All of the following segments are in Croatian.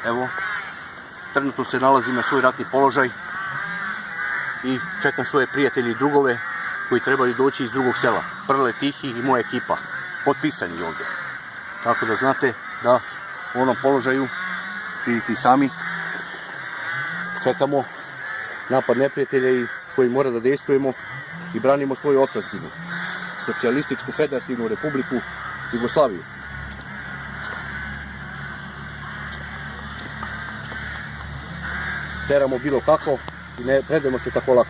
Evo, trenutno se nalazim na svoj ratni položaj i čekam svoje prijatelje i drugove koji trebaju doći iz drugog sela. Prle, Tihi i moja ekipa. Potpisani ovdje. Tako da znate da u onom položaju, vidite i sami, čekamo napad neprijatelja i koji mora da dejstvujemo i branimo svoju otadžbinu, Socijalističku Federativnu Republiku Jugoslaviju. Teramo bilo kako i ne predajemo se tako lako.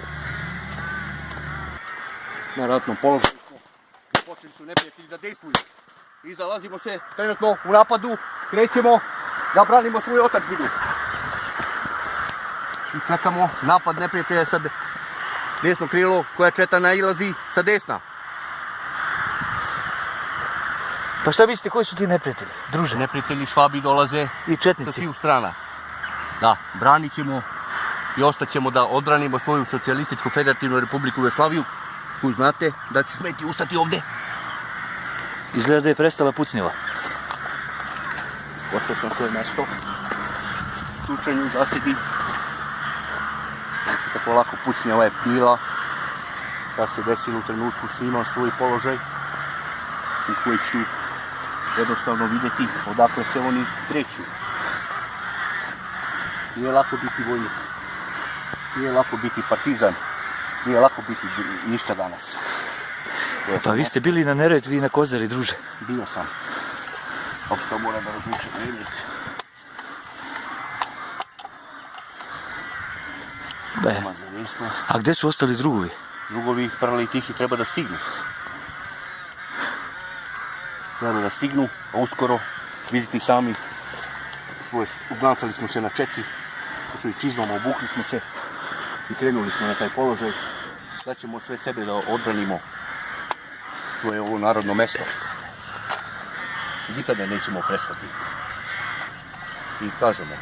Na ratnom položaju smo i počeli su neprijatelji da dejstvuju. I zalazimo se trenutno u napadu, krećemo da branimo svoju otadžbinu. I čekamo napad neprijatelja sa desno krilo koja četa nailazi sa desna. Pa šta mislite, koji su ti neprijatelji, druže? Neprijatelji Švabi dolaze I četnici. sa svih strana. Da, branit ćemo i ostaćemo da odbranimo svoju Socijalističku Federativnu Republiku Jugoslaviju, koju znate da će smeti ustati ovdje. Izgleda da je prestala pucnjava. Ošao sam svoje mesto. Tučanju zasedi. Znači tako lako pucnjava je bila. Šta se desilo u trenutku, snimam svoj položaj u koji ću jednostavno vidjeti odakle se oni kreću. Nije lako biti vojnik. Nije lako biti partizan. Nije lako biti ništa danas. Pa vi ste bili na Neretvi i na Kozari, druže. Bio sam. Opšto moram da razvučem dnevnik. A gdje su ostali drugovi? Drugovi, Prle i Tihi, treba da stignu. Treba da stignu, a uskoro, vidite sami, uglancali smo se na četi, u svojim čizmama obukli smo se i krenuli smo na taj položaj. Da ćemo sve sebe da odbranimo svoje ovo narodno mesto. Nikada nećemo prestati. I kažemo,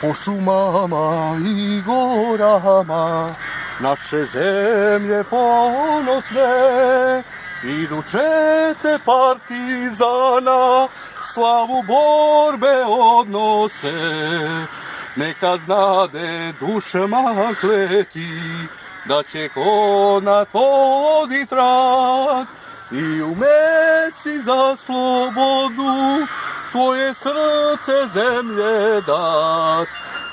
po šumama i gorama naše zemlje ponosne idu čete partizana, slavu borbe odnose. Neka znade dušama kleti da će konat vodit rad i u mesi za slobodu svoje srce zemlje dat.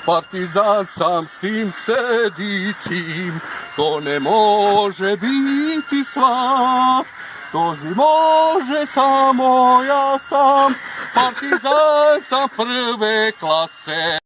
Partizan sam, s tim se dičim, to ne može biti svak. To može samo ja sam, partizan sam prve klase.